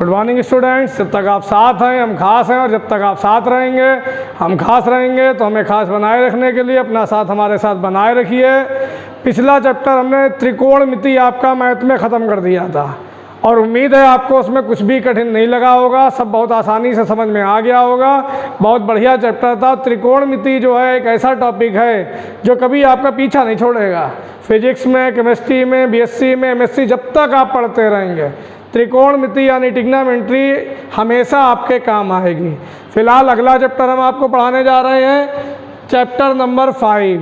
Good morning students. जब तक आप साथ हैं हम खास हैं, और जब तक आप साथ रहेंगे हम खास रहेंगे। तो हमें खास बनाए रखने के लिए अपना साथ हमारे साथ बनाए रखिए। पिछला चैप्टर हमने त्रिकोणमिति आपका मैथ में ख़त्म कर दिया था, और उम्मीद है आपको उसमें कुछ भी कठिन नहीं लगा होगा, सब बहुत आसानी से समझ में आ गया होगा। बहुत बढ़िया चैप्टर था। त्रिकोणमिति जो है एक ऐसा टॉपिक है जो कभी आपका पीछा नहीं छोड़ेगा। फिजिक्स में, केमिस्ट्री में, बीएससी में, एमएससी, जब तक आप पढ़ते रहेंगे त्रिकोणमिति यानी ट्रिग्नोमेट्री हमेशा आपके काम आएगी। फिलहाल अगला चैप्टर हम आपको पढ़ाने जा रहे हैं, चैप्टर नंबर 5,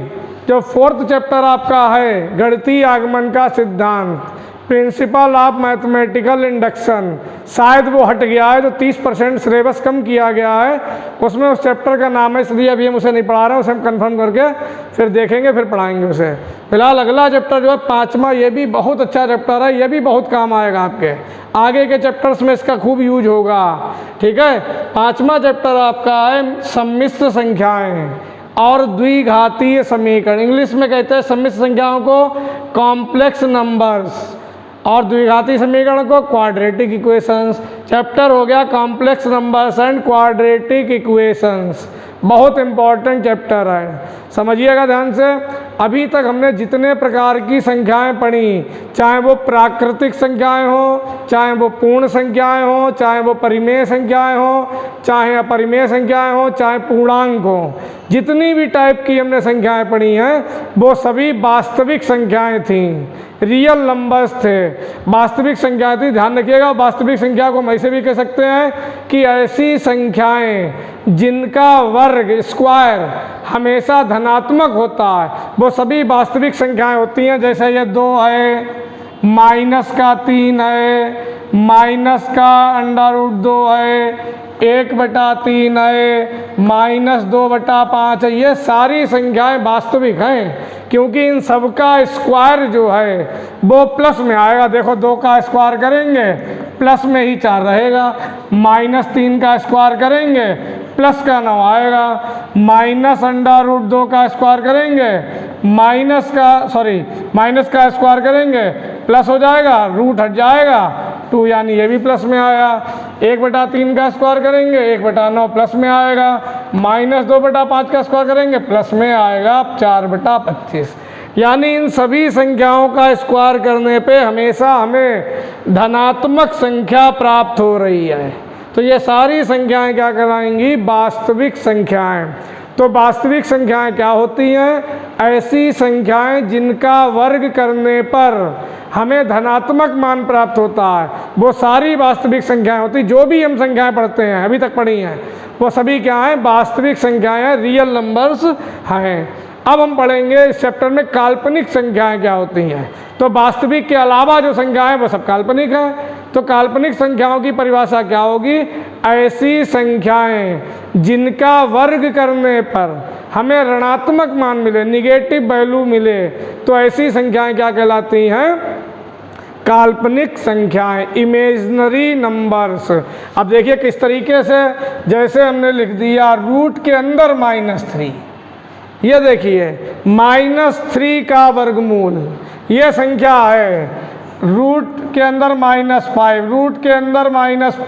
जो 4th चैप्टर आपका है, गणितीय आगमन का सिद्धांत, प्रिंसिपल ऑफ मैथमेटिकल इंडक्शन। शायद वो हट गया है, जो 30% सिलेबस कम किया गया है उसमें उस चैप्टर का नाम है, इसलिए अभी हम उसे नहीं पढ़ा रहे हैं। उसे हम कंफर्म करके फिर देखेंगे, फिर पढ़ाएंगे उसे। फिलहाल अगला चैप्टर जो है 5वां, ये भी बहुत अच्छा चैप्टर है, ये भी बहुत काम आएगा आपके आगे के चैप्टर्स में, इसका खूब यूज होगा। ठीक है, 5वां चैप्टर आपका है सम्मिश्र संख्याएँ और द्विघातीय समीकरण। इंग्लिश में कहते हैं सम्मिश्र संख्याओं को कॉम्प्लेक्स नंबर्स, और द्विघातीय समीकरण को क्वाड्रेटिक इक्वेशंस। चैप्टर हो गया complex numbers and quadratic equations. बहुत इंपॉर्टेंट चैप्टर है, समझिएगा ध्यान से। अभी तक हमने जितने प्रकार की संख्याएं पढ़ी, चाहे वो प्राकृतिक संख्याएं हो, चाहे वो पूर्ण संख्याएं हो, चाहे वो परिमेय संख्याएं हो, चाहे अपरिमेय संख्याएं हो, चाहे पूर्णांक हो, जितनी भी टाइप की हमने संख्याएं पढ़ी हैं वो सभी वास्तविक संख्याएं थीं, रियल नंबर्स थे, वास्तविक संख्याएं थी। ध्यान रखिएगा, वास्तविक संख्या को हम ऐसे भी कह सकते हैं कि ऐसी संख्याएं जिनका वर्ग, स्क्वायर, हमेशा धनात्मक होता है, वो सभी वास्तविक संख्याएं होती हैं। जैसे ये 2 है, माइनस का 3 है, माइनस का √2 है, 1/3 है, -2/5 है। ये सारी संख्याएं वास्तविक हैं, क्योंकि इन सब का स्क्वायर जो है वो प्लस में आएगा। देखो 2 का स्क्वायर करेंगे प्लस में ही 4 रहेगा, -3 का स्क्वायर करेंगे प्लस का 9 आएगा, -√2 का स्क्वायर करेंगे माइनस का स्क्वायर करेंगे प्लस हो जाएगा, रूट हट जाएगा 2, यानी ये भी प्लस में आया। 1/3 का स्क्वायर करेंगे 1/9 प्लस में आएगा, -2/5 का स्क्वायर करेंगे प्लस में आएगा 4/25। यानी इन सभी संख्याओं का स्क्वायर करने पे हमेशा हमें धनात्मक संख्या प्राप्त हो रही है। तो ये सारी संख्याएं क्या कहलाएंगी? वास्तविक संख्याएं। तो वास्तविक संख्याएं क्या होती हैं? ऐसी संख्याएं जिनका वर्ग करने पर हमें धनात्मक मान प्राप्त होता है, वो सारी वास्तविक संख्याएं होती। जो भी हम संख्याएं पढ़ते हैं, अभी तक पढ़ी हैं, वो सभी क्या हैं? वास्तविक संख्याएं, रियल नंबर्स हैं। अब हम पढ़ेंगे इस चैप्टर में काल्पनिक संख्याएं क्या होती हैं। तो वास्तविक के अलावा जो संख्याएं वो सब काल्पनिक हैं। तो काल्पनिक संख्याओं की परिभाषा क्या होगी? ऐसी संख्याएं जिनका वर्ग करने पर हमें ऋणात्मक मान मिले, निगेटिव वैल्यू मिले, तो ऐसी संख्याएं क्या कहलाती हैं? काल्पनिक संख्याएं, इमेजिनरी नंबर्स। अब देखिए किस तरीके से, जैसे हमने लिख दिया रूट के अंदर -3, ये देखिए -3 का वर्गमूल, ये संख्या है। रूट के अंदर -5, रूट के अंदर माइनस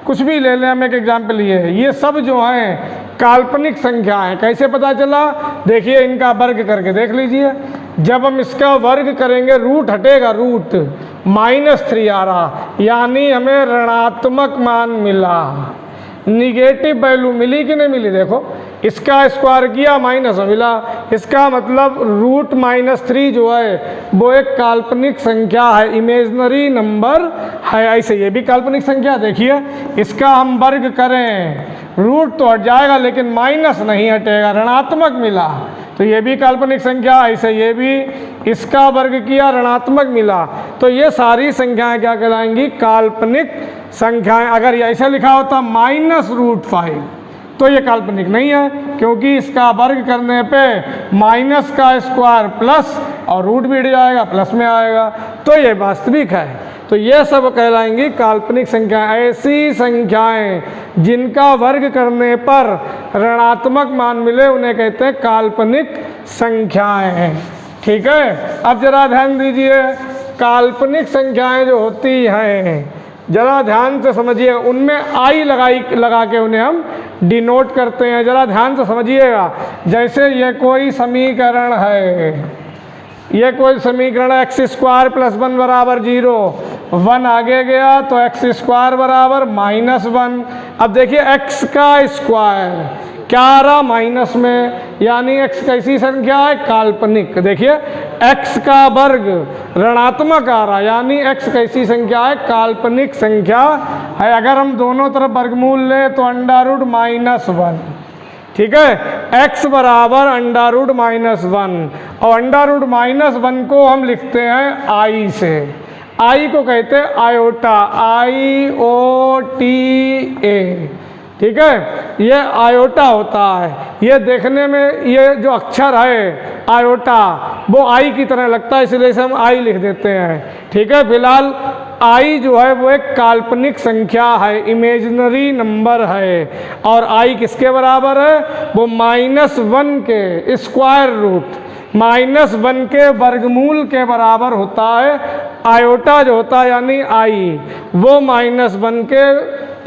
कुछ भी ले लें, हम एक एग्जाम्पल लिए है। ये सब जो हैं काल्पनिक संख्या है। कैसे पता चला? देखिए इनका वर्ग करके देख लीजिए। जब हम इसका वर्ग करेंगे, रूट हटेगा, रूट -3 आ रहा, यानी हमें ऋणात्मक मान मिला, निगेटिव वैल्यू मिली कि नहीं मिली? देखो इसका स्क्वायर किया माइनस मिला, इसका मतलब रूट -3 जो है वो एक काल्पनिक संख्या है, इमेजिनरी नंबर है। ऐसे ये भी काल्पनिक संख्या, देखिए इसका हम वर्ग करें, रूट तो हट जाएगा लेकिन माइनस नहीं हटेगा, ऋणात्मक मिला, तो ये भी काल्पनिक संख्या। ऐसे ये भी, इसका वर्ग किया ऋणात्मक मिला, तो ये सारी संख्याएं क्या कहलाएंगी? काल्पनिक संख्याएं। अगर ऐसे लिखा होता -√5 तो ये काल्पनिक नहीं है, क्योंकि इसका वर्ग करने पे माइनस का स्क्वायर प्लस और रूट भी हट जाएगा, प्लस में आएगा, तो ये वास्तविक है। तो ये सब कहलाएंगी काल्पनिक संख्याएं। ऐसी संख्याएं जिनका वर्ग करने पर ऋणात्मक मान मिले उन्हें कहते हैं काल्पनिक संख्याएं। ठीक है, अब जरा ध्यान दीजिए, काल्पनिक संख्याएं जो होती हैं ज़रा ध्यान से समझिएगा, उनमें आई लगा के उन्हें हम डिनोट करते हैं। ज़रा ध्यान से समझिएगा, जैसे ये कोई समीकरण है, ये कोई समीकरण एक्स स्क्वायर प्लस 1 बराबर 0, 1 आगे गया तो एक्स स्क्वायर बराबर -1। अब देखिए एक्स का स्क्वायर क्या आ रहा माइनस में, यानी एक्स कैसी संख्या है, काल्पनिक। देखिए एक्स का वर्ग ऋणात्मक आ रहा, यानी एक्स कैसी संख्या है, काल्पनिक संख्या है। अगर हम दोनों तरफ वर्गमूल लें तो √-1, ठीक है, x बराबर √-1, और √-1 को हम लिखते हैं आई से। आई को कहते हैं आयोटा, IOTA, ठीक है, ये आयोटा होता है। ये देखने में ये जो अक्षर है आयोटा वो आई की तरह लगता है, इसलिए इसे हम आई लिख देते हैं, ठीक है। फिलहाल आई जो है वो एक काल्पनिक संख्या है, इमेजिनरी नंबर है, और आई किसके बराबर है, वो -1 के स्क्वायर रूट, -1 के वर्गमूल के बराबर होता है। आयोटा जो होता है यानी आई, वो -1 के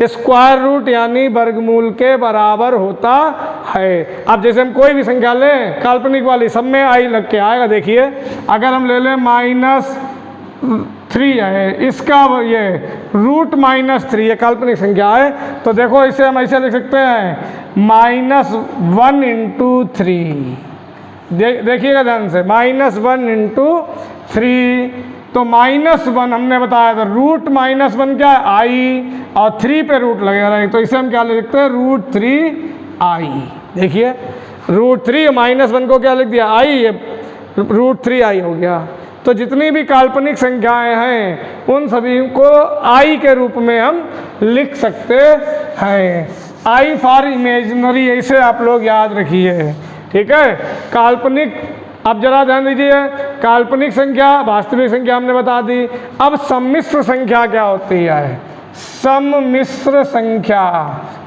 स्क्वायर रूट यानी वर्गमूल के बराबर होता है। अब जैसे हम कोई भी संख्या लें काल्पनिक वाली, सब में आई लग के आएगा। देखिए अगर हम ले लें -3 है, इसका ये √-3 ये काल्पनिक संख्या है, तो देखो इसे हम ऐसे लिख सकते हैं -1 × 3। देखिएगा ध्यान से, -1 × 3, तो -1 हमने बताया था, √-1 क्या है, आई, और 3 पे रूट लगेगा रहेगा, तो इसे हम क्या लिख सकते हैं, √3i। देखिए √3 -1 को क्या लिख दिया, आई, ये √3i हो गया। तो जितनी भी काल्पनिक संख्याएं हैं उन सभी को आई के रूप में हम लिख सकते हैं। आई फॉर इमेजिनरी, ऐसे आप लोग याद रखिए, ठीक है। काल्पनिक, अब जरा ध्यान दीजिए, काल्पनिक संख्या, वास्तविक संख्या हमने बता दी। अब सम्मिश्र संख्या क्या होती है, सम्मिश्र संख्या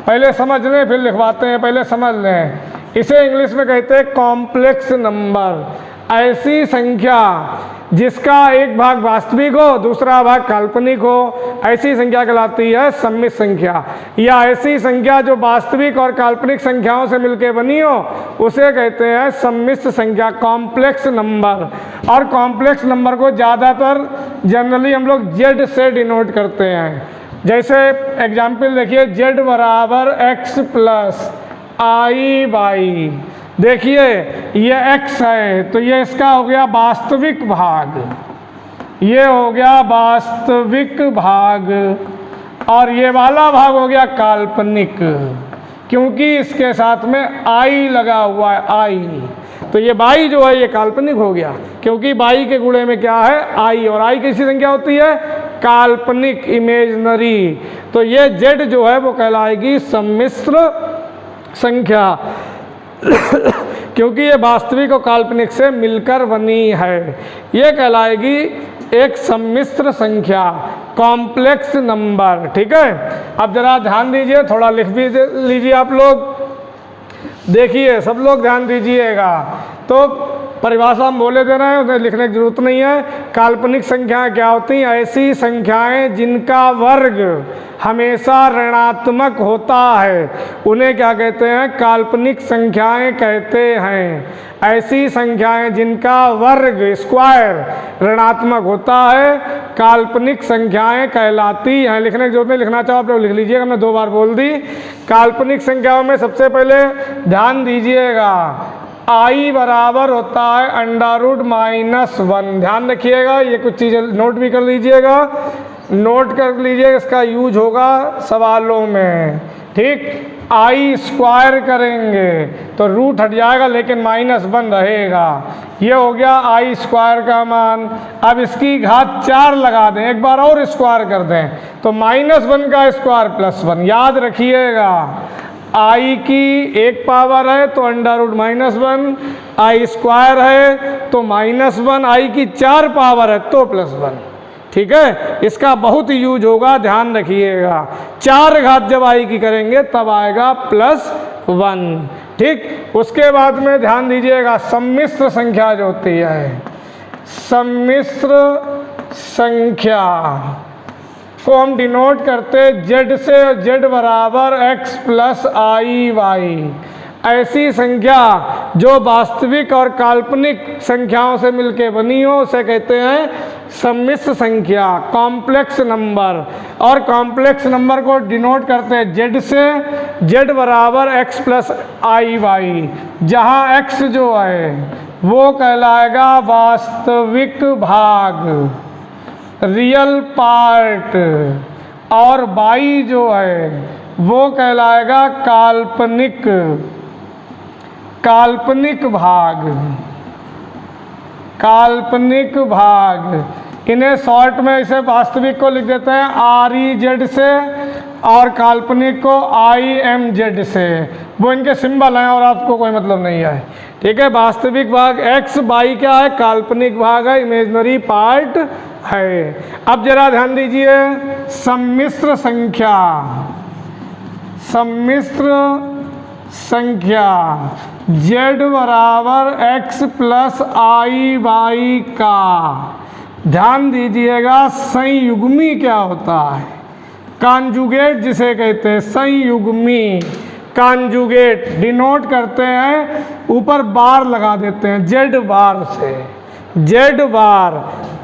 पहले समझ लें फिर लिखवाते हैं, पहले समझ लें। इसे इंग्लिश में कहते हैं कॉम्प्लेक्स नंबर। ऐसी संख्या जिसका एक भाग वास्तविक हो दूसरा भाग काल्पनिक हो, ऐसी संख्या कहलाती है सम्मिश्र संख्या। या ऐसी संख्या जो वास्तविक और काल्पनिक संख्याओं से मिलकर बनी हो उसे कहते हैं सम्मिश्र संख्या, कॉम्प्लेक्स नंबर। और कॉम्प्लेक्स नंबर को ज़्यादातर जनरली हम लोग जेड से डिनोट करते हैं। जैसे एग्जाम्पल देखिए, z बराबर x प्लस i/, देखिए ये x है तो ये इसका हो गया वास्तविक भाग, ये हो गया वास्तविक भाग, और ये वाला भाग हो गया काल्पनिक, क्योंकि इसके साथ में i लगा हुआ है, i। तो ये बाई जो है ये काल्पनिक हो गया, क्योंकि बाई के गुणे में क्या है, i, और i कैसी संख्या होती है, काल्पनिक, इमेजिनरी। तो ये z जो है वो कहलाएगी सम्मिश्र संख्या क्योंकि ये वास्तविक और काल्पनिक से मिलकर बनी है। ये कहलाएगी एक सम्मिश्र संख्या, कॉम्प्लेक्स नंबर, ठीक है। अब जरा ध्यान दीजिए, थोड़ा लिख भी लीजिए आप लोग, देखिए सब लोग ध्यान दीजिएगा। तो परिभाषा हम बोले दे रहे हैं, उसमें लिखने की जरूरत नहीं है। काल्पनिक संख्याएं क्या होती हैं, ऐसी संख्याएं जिनका वर्ग हमेशा ऋणात्मक होता है उन्हें क्या कहते हैं, काल्पनिक संख्याएं कहते हैं। ऐसी संख्याएं जिनका वर्ग स्क्वायर ऋणात्मक होता है काल्पनिक संख्याएं कहलाती हैं। लिखने की जरूरत नहीं, लिखना चाहो आप लोग लिख लीजिएगा, मैं 2 बार बोल दी। काल्पनिक संख्याओं में सबसे पहले ध्यान दीजिएगा, i बराबर होता है √-1। ध्यान रखिएगा, ये कुछ चीज़ें नोट भी कर लीजिएगा, नोट कर लीजिएगा, इसका यूज होगा सवालों में, ठीक। i स्क्वायर करेंगे तो रूट हट जाएगा लेकिन -1 रहेगा, ये हो गया i स्क्वायर का मान। अब इसकी घात 4 लगा दें, एक बार और स्क्वायर कर दें तो -1 का स्क्वायर +1। याद रखिएगा, i की 1 पावर है तो √-1, i स्क्वायर है तो -1, i की 4 पावर है तो +1, ठीक है। इसका बहुत यूज होगा, ध्यान रखिएगा। 4 घात जब i की करेंगे तब आएगा +1, ठीक। उसके बाद में ध्यान दीजिएगा, सम्मिश्र संख्या जो होती है, सम्मिश्र संख्या को हम डिनोट करते जेड से, जेड बराबर एक्स प्लस आई वाई। ऐसी संख्या जो वास्तविक और काल्पनिक संख्याओं से मिलके बनी हो उसे कहते हैं सम्मिश्र संख्या, कॉम्प्लेक्स नंबर। और कॉम्प्लेक्स नंबर को डिनोट करते हैं जेड से, जेड बराबर एक्स प्लस आई वाई, जहाँ एक्स जो है वो कहलाएगा वास्तविक भाग, रियल पार्ट, और वाई जो है वो कहलाएगा काल्पनिक, काल्पनिक भाग, काल्पनिक भाग। इन्हें शॉर्ट में इसे वास्तविक को लिख देते हैं आर ई जेड से और काल्पनिक को आई एम जेड से। वो इनके सिंबल हैं और आपको कोई मतलब नहीं है, ठीक है। वास्तविक भाग एक्स, वाई क्या है, काल्पनिक भाग है, इमेजिनरी पार्ट है। अब जरा ध्यान दीजिए, सम्मिश्र संख्या, सम्मिश्र संख्या z बराबर x प्लस आई वाई का, ध्यान दीजिएगा संयुग्मी क्या होता है, कॉन्जुगेट जिसे कहते हैं, संयुग्मी कॉन्जुगेट डिनोट करते हैं, ऊपर बार लगा देते हैं जेड बार से, जेड बार।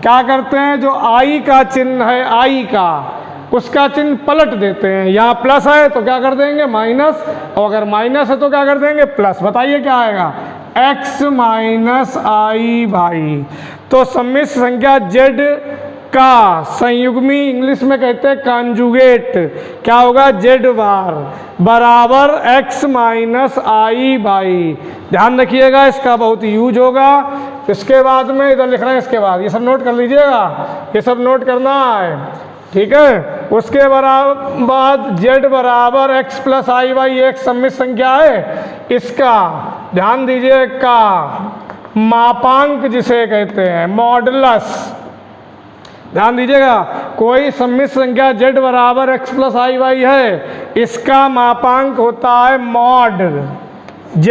क्या करते हैं, जो आई का चिन्ह है, आई का उसका चिन्ह पलट देते हैं, यहाँ प्लस है तो क्या कर देंगे माइनस, और अगर माइनस है तो क्या कर देंगे प्लस। बताइए क्या आएगा, x माइनस आई वाई। तो सम्मिश्र संख्या z का संयुग्मी इंग्लिश में कहते हैं कॉन्जुगेट, क्या होगा, z बार बराबर x माइनस आई वाई। ध्यान रखिएगा इसका बहुत यूज होगा। इसके बाद में इधर लिख रहे हैं, इसके बाद ये सब नोट कर लीजिएगा, ये सब नोट करना है, ठीक है। उसके बाद z बराबर x प्लस आई वाई एक सम्मिश्र संख्या है, इसका ध्यान दीजिए का मापांक जिसे कहते हैं मॉडुलस। ध्यान दीजिएगा, कोई सम्मिश्र संख्या z बराबर x प्लस आई वाई है, इसका मापांक होता है मॉड z,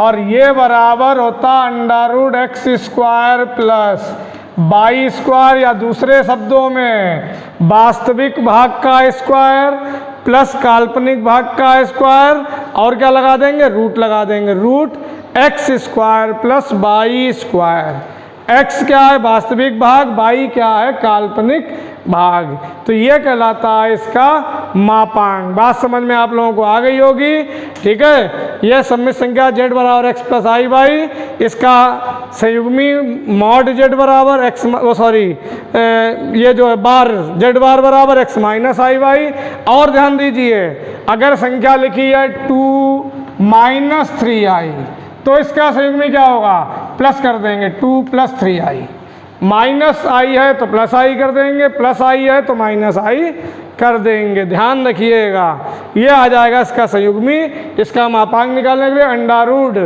और ये बराबर होता under root x square plus y square, या दूसरे शब्दों में वास्तविक भाग का स्क्वायर प्लस काल्पनिक भाग का स्क्वायर, और क्या लगा देंगे, रूट लगा देंगे, root x square plus y square. X क्या है, वास्तविक भाग, वाई क्या है, काल्पनिक भाग। तो ये कहलाता है इसका मापांक। बात समझ में आप लोगों को आ गई होगी, ठीक है। यह सम्मिश्र संख्या z बराबर x प्लस आई वाई, इसका संयुग्मी मॉड z बराबर x, ये जो है बार z बार बराबर x माइनस आई वाई। और ध्यान दीजिए, अगर संख्या लिखी है 2 माइनस 3i, तो इसका संयुग्मी क्या होगा, प्लस कर देंगे, 2 प्लस 3i। माइनस आई है तो प्लस आई कर देंगे, प्लस आई है तो माइनस आई कर देंगे। ध्यान रखिएगा, ये आ जाएगा इसका संयुग्मी। इसका मापांक निकालने के लिए under root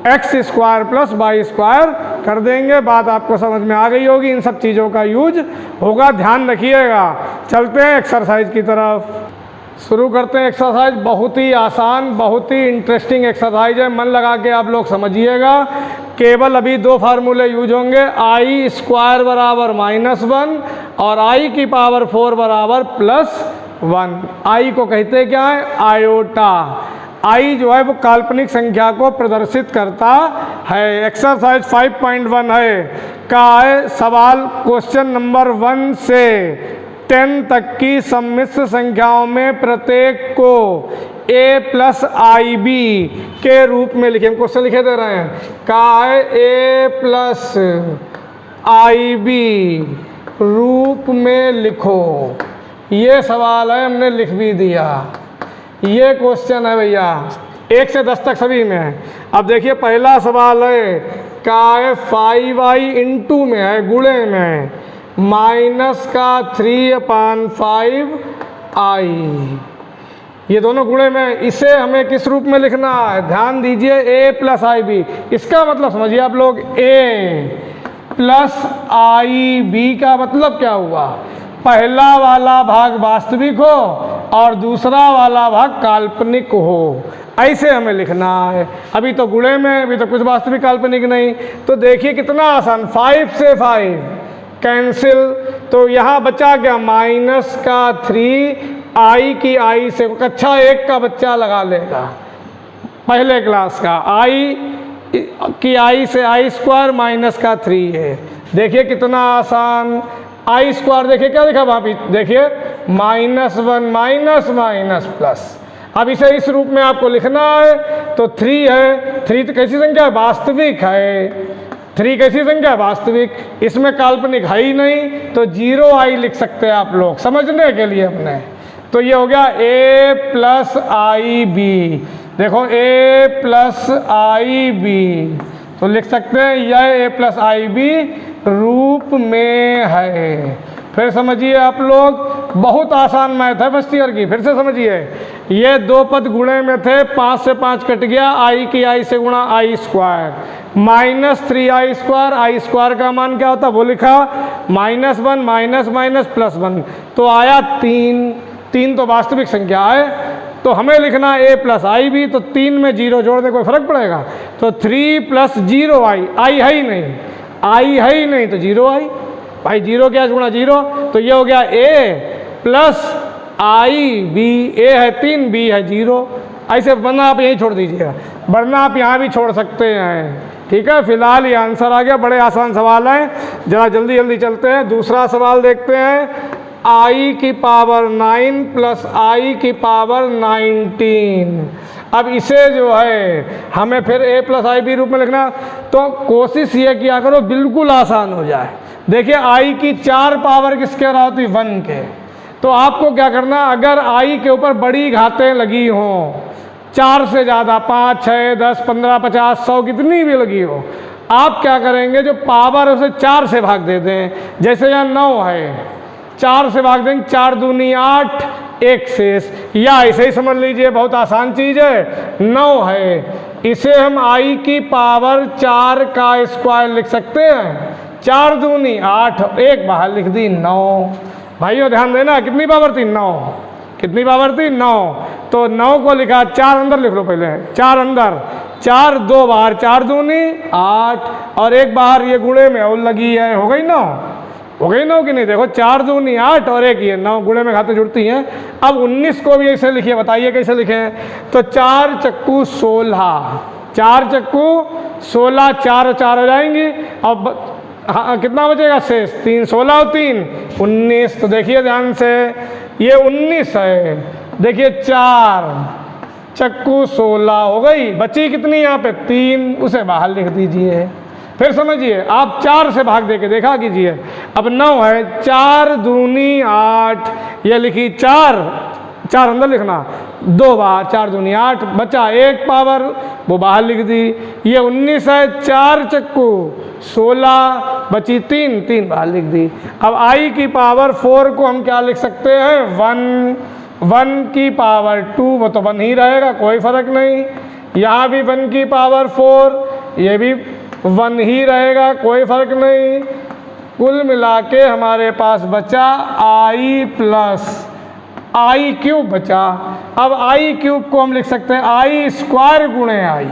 x square plus y square कर देंगे। बात आपको समझ में आ गई होगी, इन सब चीज़ों का यूज होगा, ध्यान रखिएगा। चलते हैं एक्सरसाइज की तरफ, शुरू करते हैं एक्सरसाइज। बहुत ही आसान, बहुत ही इंटरेस्टिंग एक्सरसाइज है, मन लगा के आप लोग समझिएगा। केवल अभी 2 फार्मूले यूज होंगे, आई स्क्वायर बराबर -1 और आई की पावर 4 बराबर +1। आई को कहते हैं क्या है, आयोटा। आई जो है वो काल्पनिक संख्या को प्रदर्शित करता है। एक्सरसाइज 5.1 है का है सवाल, क्वेश्चन नंबर 1 से 10 तक की सम्मिश्र संख्याओं में प्रत्येक को a प्लस आई बी के रूप में लिखे। हम क्वेश्चन लिखे दे रहे हैं, का है a प्लस आई बी रूप में लिखो। ये सवाल है, हमने लिख भी दिया। ये क्वेश्चन है भैया 1 से 10 तक सभी में है। अब देखिए पहला सवाल है, का है 5i इंटू में है, गुणे में, माइनस का 3/5i, ये दोनों गुणे में। इसे हमें किस रूप में लिखना है, ध्यान दीजिए, a प्लस आई बी। इसका मतलब समझिए आप लोग, a प्लस आई बी का मतलब क्या हुआ, पहला वाला भाग वास्तविक हो और दूसरा वाला भाग काल्पनिक हो, ऐसे हमें लिखना है। अभी तो गुणे में, अभी तो कुछ वास्तविक काल्पनिक नहीं। तो देखिए कितना आसान, 5 से 5 कैंसिल, तो यहाँ बचा क्या, माइनस का 3 आई की आई से, कक्षा 1 का बच्चा लगा लेगा पहले क्लास का, आई की आई से आई स्क्वायर माइनस का 3 है। देखिए कितना आसान, आई स्क्वायर देखिए क्या लिखा वहाँ पे, देखिए -1 माइनस माइनस प्लस। अब इसे इस रूप में आपको लिखना है तो 3 है, 3 तो कैसी संख्या है, वास्तविक है, 3 कैसी संख्या है, वास्तविक, इसमें काल्पनिक है ही नहीं, तो 0 आई लिख सकते हैं आप लोग समझने के लिए अपने। तो ये हो गया a प्लस आई बी, देखो a प्लस आई बी, तो लिख सकते हैं यह a प्लस आई बी रूप में है। फिर समझिए आप लोग, बहुत आसान मैथ है फर्स्ट ईयर की, फिर से समझिए, ये 2 पद गुणे में थे, 5 से 5 कट गया, आई की आई से गुणा आई स्क्वायर, -3 आई स्क्वायर, आई स्क्वायर का मान क्या होता है वो लिखा, -1 माइनस माइनस +1, तो आया 3 तो वास्तविक संख्या है, तो हमें लिखना a प्लस आई भी, तो 3 में 0 जोड़ दे, कोई फर्क पड़ेगा, तो 3 + 0 आई है ही नहीं, आई है ही नहीं तो 0 आई, भाई 0 क्या गुणा 0, तो ये हो गया a प्लस आई बी, ए है 3, बी है 0, ऐसे वरना आप यहीं छोड़ दीजिएगा, वरना आप यहाँ भी छोड़ सकते हैं, ठीक है। फिलहाल ये आंसर आ गया, बड़े आसान सवाल हैं, जरा जल्दी जल्दी चलते हैं। दूसरा सवाल देखते हैं, आई की पावर 9 प्लस आई की पावर 19। अब इसे जो है हमें फिर a प्लस आई बी रूप में लिखना, तो कोशिश ये किया करो बिल्कुल आसान हो जाए। देखिए आई की 4 पावर किसके बराबर होती, 1 के, तो आपको क्या करना, अगर आई के ऊपर बड़ी घातें लगी हों 4 से ज़्यादा, 5, 6, 10, 15, 50, 100 कितनी भी लगी हो, आप क्या करेंगे, जो पावर उसे 4 से भाग दे दें। जैसे यहाँ 9 है, 4 से भाग देंगे, 4 दूनी 8, 1 शेष, या ऐसे ही समझ लीजिए, बहुत आसान चीज़ है, 9 है, इसे हम आई की पावर 4 का स्क्वायर लिख सकते हैं, 4 दूनी 8, 1 बाहर लिख दी 9। भाइयों ध्यान देना, कितनी पावर थी, 9, कितनी पावर थी, 9, तो 9 को लिखा, 4 अंदर लिख लो पहले, 4 अंदर, 4 2 बाहर, 4 दूनी 8 और 1 बाहर, ये गुणे में और लगी है, हो गई 9, हो गई 9 कि नहीं, देखो 4 दूनी 8 और 1 ये 9, गुणे में खाते जुड़ती हैं। अब 19 को भी ऐसे लिखिए, बताइए कैसे लिखें, तो 4 चक्कू 16, 4 चक्कू 16, 4 4 हो जाएंगी, अब हाँ कितना बचेगा शेष, 3, 16 और 3 19, तो देखिए ध्यान से, ये 19 है, देखिए 4 चक्कू 16 हो गई, बची कितनी यहाँ पे 3, उसे बाहर लिख दीजिए। फिर समझिए, आप 4 से भाग दे के देखा कीजिए, अब 9 है, 4 दूनी 8, ये लिखी 4 अंदर लिखना, 2 बाहर, 4 दूनी 8, बचा 1 पावर, वो बाहर लिख दी। ये 19 है, 4 चक्कू 16, बची 3 बाहर लिख दी। अब आई की पावर 4 को हम क्या लिख सकते हैं, 1 की पावर 2, वो तो 1 ही रहेगा, कोई फर्क नहीं, यहाँ भी 1 की पावर 4, ये भी 1 ही रहेगा, कोई फर्क नहीं। कुल मिला के हमारे पास बचा आई प्लस आई क्यूब बचा। अब आई क्यूब को हम लिख सकते हैं आई स्क्वायर गुणे आई।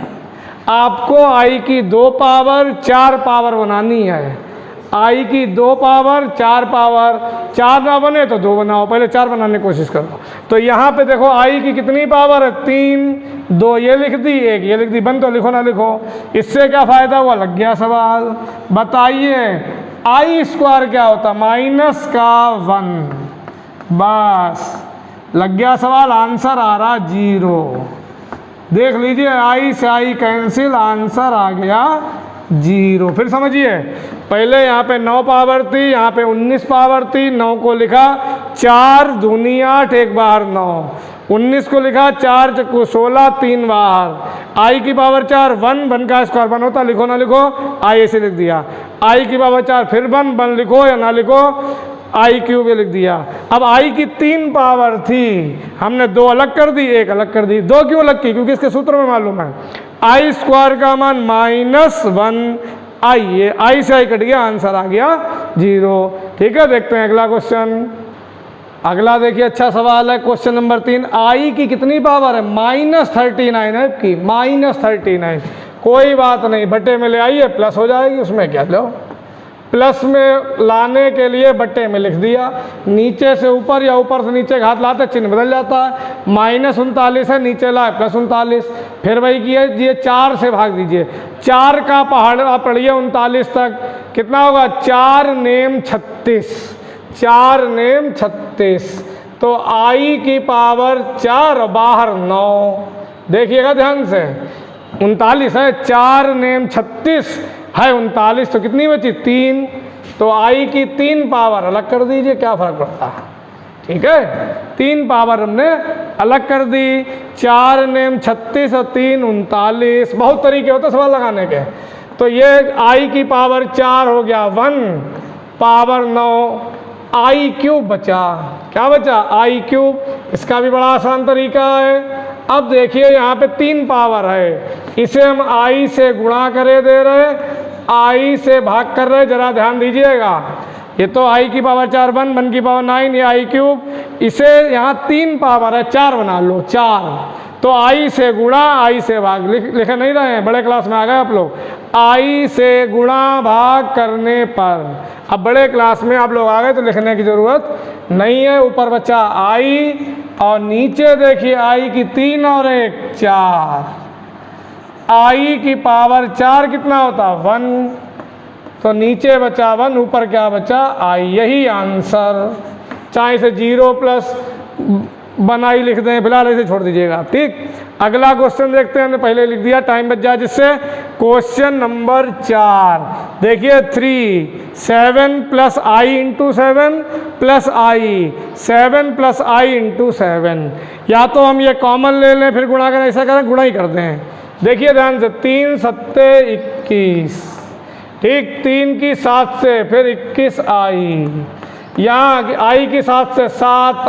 आपको आई की 2 पावर 4 पावर बनानी है, आई की 2 पावर 4 पावर, 4 ना बने तो 2 बनाओ, पहले 4 बनाने की कोशिश करो। तो यहाँ पे देखो आई की कितनी पावर है, 3, 2 ये लिख दी, 1 ये लिख दी, बन तो लिखो ना लिखो, इससे क्या फ़ायदा हुआ, लग गया सवाल। बताइए आई स्क्वायर क्या होता, -1, बस लग गया सवाल, आंसर आ रहा 0। देख लीजिए, आई से आई कैंसिल, आंसर आ गया 0। फिर समझिए, पहले यहाँ पे 9 पावर थी, यहाँ पे 19 पावर थी, 9 को लिखा 4 दूनी 8, 1 बाहर 9, 19 को लिखा 4 चक्कू 16, 3 बाहर, आई की पावर 4, 1 का स्क्वायर 1 होता, लिखो ना लिखो, आई ऐसे लिख दिया, आई की पावर 4 फिर 1 लिखो या ना लिखो, आई क्यूब लिख दिया। अब आई की 3 पावर थी, हमने 2 अलग कर दी, 1 अलग कर दी। 2 क्यों अलग की, क्योंकि इसके सूत्र में मालूम है आई स्क्वायर का मान -1 आई, ये आई से आई कट गया, आंसर आ गया 0। ठीक है, देखते हैं अगला क्वेश्चन। अगला देखिए, अच्छा सवाल है, क्वेश्चन नंबर 3। आई की कितनी पावर है, -39 है की, -39, कोई बात नहीं, बटे में ले आइए, प्लस हो जाएगी, उसमें क्या लो, प्लस में लाने के लिए बट्टे में लिख दिया, नीचे से ऊपर या ऊपर से नीचे हाथ लाते चिन्ह बदल जाता है। -39 है, नीचे लाए +39, फिर वही कीजिए 4 से भाग दीजिए, 4 का पहाड़ आप पढ़िए 39 तक, कितना होगा 4 नेम 36, 4 नेम 36, तो I की पावर 4 बाहर 9, देखिएगा ध्यान से, 39 है, 4 नेम 36 है 39, तो कितनी बची 3, तो I की 3 पावर अलग कर दीजिए, क्या फर्क पड़ता है, ठीक है, 3 पावर हमने अलग कर दी, 4 नेम 36 और 3 39, बहुत तरीके होते सवाल लगाने के। तो ये I की पावर 4 हो गया 1 पावर 9, I क्यूब बचा, क्या बचा I क्यूब, इसका भी बड़ा आसान तरीका है। अब देखिए यहाँ पे 3 पावर है, इसे हम I से गुणा करे दे रहे, I से भाग कर रहे, जरा ध्यान दीजिएगा, ये तो I की पावर 4 1 की पावर 9, ये I क्यूब, इसे यहाँ 3 पावर है 4 बना लो 4, तो I से गुणा I से भाग, लिख नहीं रहे हैं, बड़े क्लास में आ गए आप लोग, I से गुणा भाग करने पर, अब बड़े क्लास में आप लोग आ गए तो लिखने की ज़रूरत नहीं है, ऊपर बचा I और नीचे देखिए I की 3 और 1 4, I की पावर 4 कितना होता 1, तो नीचे बचा 1, ऊपर क्या बचा I, यही आंसर, चाहे इसे 0 प्लस बनाई लिख दें, फिलहाल इसे छोड़ दीजिएगा, ठीक। अगला क्वेश्चन देखते हैं, हमने पहले लिख दिया, टाइम बच जाए जिससे। क्वेश्चन नंबर 4 देखिए 3 7 plus I into 7 plus I 7 plus I into 7, या तो हम ये कॉमन ले लें फिर गुणा करें, ऐसा करें गुणा ही कर दें, देखिए ध्यान से 3 सत्ते 21, ठीक, 3 की 7 से फिर 21 I, यहाँ I की 7 से 7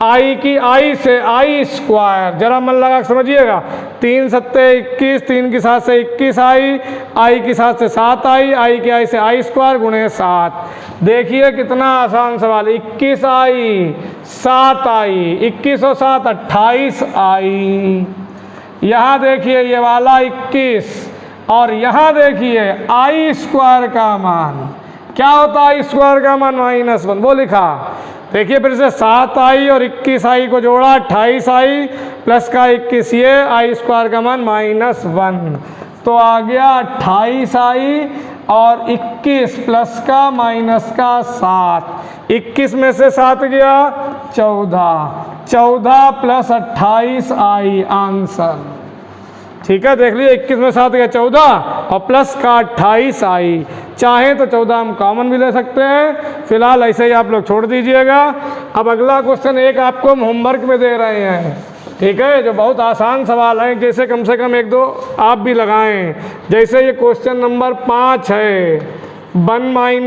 I की I से I स्क्वायर, जरा मन लगा समझिएगा, 3 सत्ते 21, 3 की 7 से 21 I की 7 से 7 I की I से I स्क्वायर गुणे 7, देखिए कितना आसान सवाल, 21 I 7 I, 21 और 7 28 I, यहाँ देखिए ये वाला 21 और यहाँ देखिए I स्क्वायर का मान, क्या होता है I स्क्वायर का मान -1, वो लिखा, देखिए फिर से 7 I और 21 I को जोड़ा 28 I प्लस का 21, ये I स्क्वायर का मान -1, तो आ गया 28 I और 21 प्लस का माइनस का 7, 21 में से 7 गया 14 प्लस 28 I आंसर, ठीक है, देख लीजिए 21 में 7 गया 14 और प्लस का 28 I, चाहे तो 14 हम कॉमन भी ले सकते हैं, फिलहाल ऐसे ही आप लोग छोड़ दीजिएगा। अब अगला क्वेश्चन एक आपको हम होमवर्क में दे रहे हैं, ठीक है, जो बहुत आसान सवाल है, जैसे कम से कम 1-2 आप भी लगाएं, जैसे ये क्वेश्चन नंबर 5 है, 1 I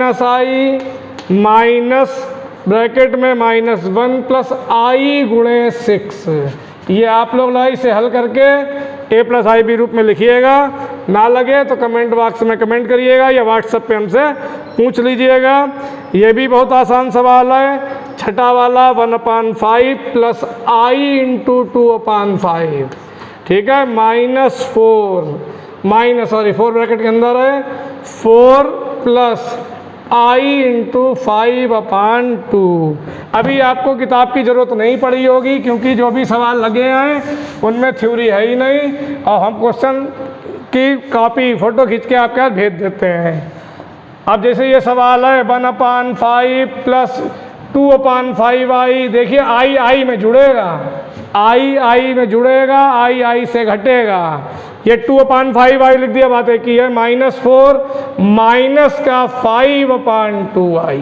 माइनस ब्रैकेट में -1 प्लस I गुणे 6, ये आप लोग इसे हल करके A प्लस I B रूप में लिखिएगा, ना लगे तो कमेंट बॉक्स में कमेंट करिएगा या व्हाट्सएप पे हमसे पूछ लीजिएगा। ये भी बहुत आसान सवाल है, छठा वाला 1/5 प्लस I इंटू 2/5, ठीक है, -4 ब्रैकेट के अंदर है 4 प्लस I इंटू 5/2। अभी आपको किताब की ज़रूरत नहीं पड़ी होगी क्योंकि जो भी सवाल लगे हैं उनमें थ्योरी है ही नहीं, और हम क्वेश्चन की कॉपी फ़ोटो खींच के आपके हाथ भेज देते हैं। अब जैसे ये सवाल है 1/5 प्लस 2/5I, देखिए I में जुड़ेगा, I में जुड़ेगा, I से घटेगा, ये 2/5I लिख दिया, बात एक ही है, -4 माइनस का 5/2I,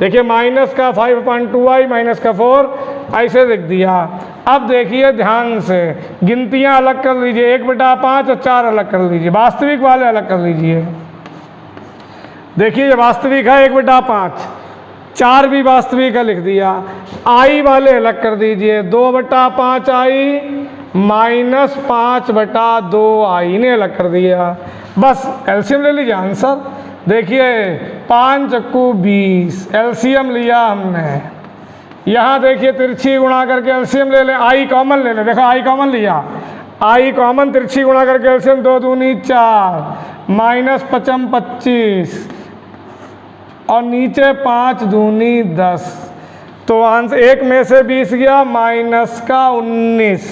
देखिए माइनस का 5/2I माइनस का 4 ऐसे लिख दिया। अब देखिए ध्यान से गिनतियां अलग कर लीजिए, 1/5 और 4 अलग कर लीजिए, वास्तविक वाले अलग कर लीजिए। देखिए ये वास्तविक है 1/5, 4 भी वास्तविक है लिख दिया, I वाले अलग कर दीजिए, 2/5I माइनस 5/2I इन्हें अलग कर दिया, बस एलसीएम ले लीजिए आंसर। देखिए 5 चक्कू 20 एलसीएम लिया हमने, यहाँ देखिए तिरछी गुणा करके एलसीएम ले लें, I कॉमन ले लें, देखो I कॉमन लिया, I कॉमन, तिरछी गुणा करके एलसीएम 2 दूनी 4 -5 25 और नीचे 5 दूनी 10, तो आंसर 1 में से 20 गया माइनस का 19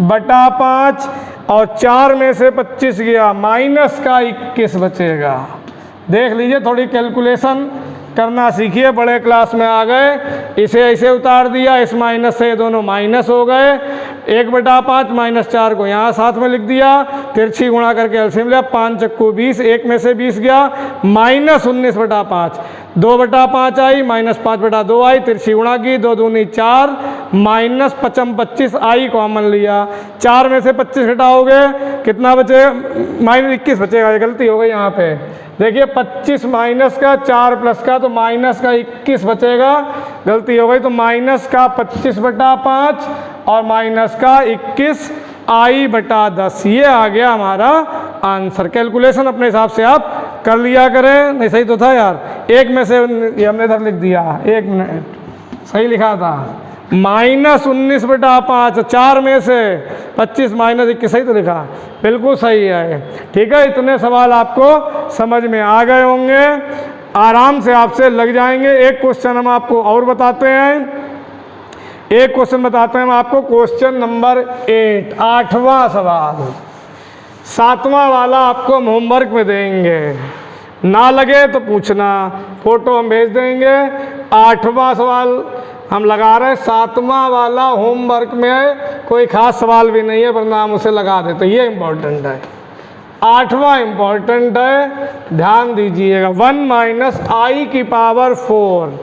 बटा 5 और 4 में से 25 गया माइनस का 21 बचेगा। देख लीजिए, थोड़ी कैलकुलेशन करना सीखिए, बड़े क्लास में आ गए, इसे ऐसे उतार दिया, इस माइनस से ये दोनों माइनस हो गए, 1 बटा 5 माइनस 4 को यहाँ साथ में लिख दिया, तिरछी गुणा करके एलसीएम लिया, 5 चक्कू 20, 1 में से 20 गया माइनस 19 बटा 5, 2 बटा 5 आई माइनस 5 बटा 2 आई, तिरछी गुणा की, 2 दूनी 4 माइनस 25 आई कॉमन लिया, 4 में से 25 घटाओगे कितना बचे, माइनस 21 बचेगा, ये गलती हो गई यहाँ पे। देखिए 25 माइनस का 4 प्लस का, तो माइनस का 21 बचेगा, गलती हो गई, तो माइनस का 25 बटा 5 और माइनस का 21 आई बटा 10, ये आ गया हमारा आंसर। कैलकुलेशन अपने हिसाब से आप कर लिया करें, नहीं सही तो था यार, 1 में से ये हमने इधर लिख दिया, 1 मिनट सही लिखा था, माइनस 19 बटा 5, 4 में से 25 माइनस 21 सही तो लिखा, बिल्कुल सही है। ठीक है, इतने सवाल आपको समझ में आ गए होंगे, आराम से आपसे लग जाएंगे। एक क्वेश्चन हम आपको और बताते हैं, एक क्वेश्चन बताते हैं हम आपको, क्वेश्चन नंबर 8, 8वां सवाल, 7वां वाला आपको हम होमवर्क में देंगे, ना लगे तो पूछना, फोटो हम भेज देंगे। 8वां सवाल हम लगा रहे हैं, 7वां वाला होमवर्क में कोई खास सवाल भी नहीं है, वरना हम उसे लगा देते, ये इम्पोर्टेंट है। 8वां इम्पोर्टेंट है, ध्यान दीजिएगा। 1 माइनस आई की पावर 4,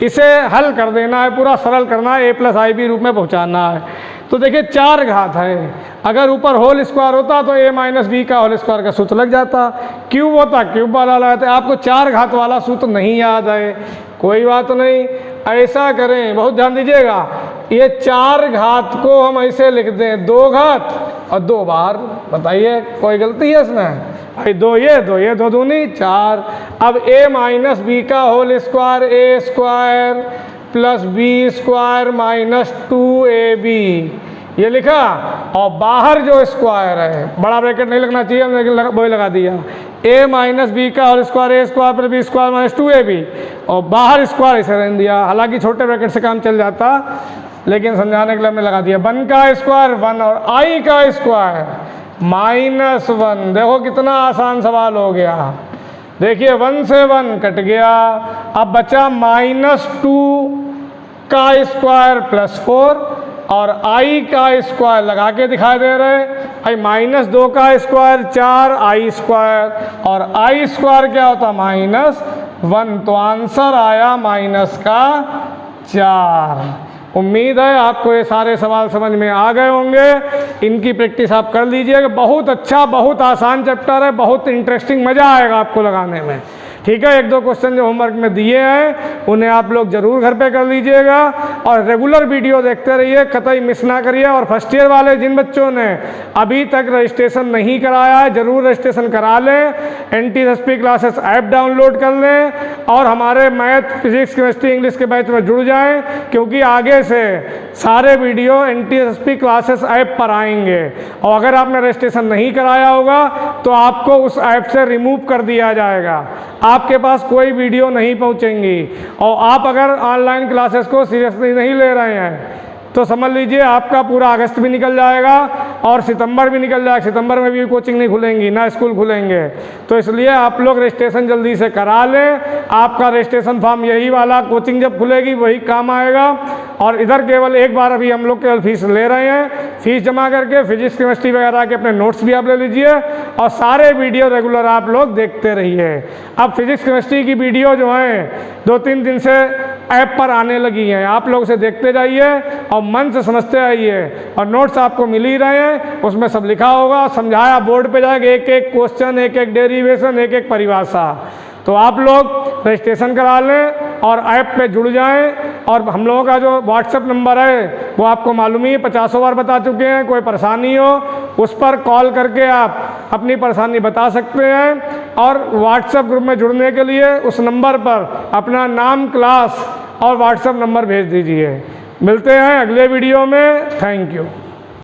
इसे हल कर देना है, पूरा सरल करना है, a + ib रूप में पहुंचाना है। तो देखिए 4 घात है, अगर ऊपर होल स्क्वायर होता तो a माइनस बी का होल स्क्वायर का सूत्र लग जाता, क्यूब होता क्यूब वाला लगाते। आपको 4 घात वाला सूत्र नहीं याद है, कोई बात नहीं, ऐसा करें, बहुत ध्यान दीजिएगा, ये 4 घात को हम ऐसे लिख दें, 2 घात और 2 बार, बताइए कोई गलती है इसमें, भाई 2 ये 2 दूनी 4। अब a माइनस बी का whole square, a square plus b square minus 2ab, ये लिखा, और बाहर जो स्क्वायर है, बड़ा ब्रैकेट नहीं लगना चाहिए, हमने वही लगा दिया, a माइनस बी का whole square, a square plus b square minus 2ab, और बाहर स्क्वायर इसे रहने दिया। हालांकि छोटे ब्रैकेट से काम चल जाता, लेकिन समझाने के लिए हमने लगा दिया। 1 का स्क्वायर 1 और i का स्क्वायर माइनस 1। देखो कितना आसान सवाल हो गया, देखिए 1 से 1 कट गया, अब बचा माइनस 2 का स्क्वायर प्लस 4 और i का स्क्वायर लगा के दिखाई दे रहे, आई माइनस 2 का स्क्वायर 4 i स्क्वायर, और i स्क्वायर क्या होता माइनस 1, तो आंसर आया माइनस का 4। उम्मीद है आपको ये सारे सवाल समझ में आ गए होंगे, इनकी प्रैक्टिस आप कर लीजिएगा। बहुत अच्छा, बहुत आसान चैप्टर है, बहुत इंटरेस्टिंग, मज़ा आएगा आपको लगाने में। ठीक है, 1-2 क्वेश्चन जो होमवर्क में दिए हैं उन्हें आप लोग ज़रूर घर पे कर लीजिएगा, और रेगुलर वीडियो देखते रहिए, कतई मिस ना करिए। और फर्स्ट ईयर वाले जिन बच्चों ने अभी तक रजिस्ट्रेशन नहीं कराया है, ज़रूर रजिस्ट्रेशन करा लें, NTSP क्लासेस ऐप डाउनलोड कर लें, और हमारे मैथ, फिजिक्स, केमिस्ट्री, इंग्लिश के बैच में जुड़ जाएँ, क्योंकि आगे से सारे वीडियो NTSP क्लासेस ऐप पर आएंगे। और अगर आपने रजिस्ट्रेशन नहीं कराया होगा तो आपको उस ऐप से रिमूव कर दिया जाएगा, आपके पास कोई वीडियो नहीं पहुंचेंगी। और आप अगर ऑनलाइन क्लासेस को सीरियसली नहीं ले रहे हैं तो समझ लीजिए आपका पूरा अगस्त भी निकल जाएगा और सितंबर भी निकल जाएगा। सितंबर में भी कोचिंग नहीं खुलेंगी, ना स्कूल खुलेंगे। तो इसलिए आप लोग रजिस्ट्रेशन जल्दी से करा लें, आपका रजिस्ट्रेशन फॉर्म यही वाला कोचिंग जब खुलेगी वही काम आएगा। और इधर केवल एक बार अभी हम लोग केवल फीस ले रहे हैं, फीस जमा करके फिजिक्स, केमिस्ट्री वगैरह के अपने नोट्स भी आप ले लीजिए, और सारे वीडियो रेगुलर आप लोग देखते रहिए। अब फिजिक्स केमिस्ट्री की वीडियो जो हैं 2-3 दिन से ऐप पर आने लगी हैं, आप लोग उसे देखते जाइए और मन से समझते आइए, और नोट्स आपको मिल ही रहे हैं, उसमें सब लिखा होगा, समझाया बोर्ड पे जाएगा, एक एक क्वेश्चन, एक एक डेरिवेशन, एक एक परिभाषा। तो आप लोग रजिस्ट्रेशन करा लें और ऐप पे जुड़ जाएं। और हम लोगों का जो व्हाट्सएप नंबर है वो आपको मालूम ही है, 50 बार बता चुके हैं। कोई परेशानी हो उस पर कॉल करके आप अपनी परेशानी बता सकते हैं, और व्हाट्सएप ग्रुप में जुड़ने के लिए उस नंबर पर अपना नाम, क्लास और व्हाट्सएप नंबर भेज दीजिए। मिलते हैं अगले वीडियो में। Thank you.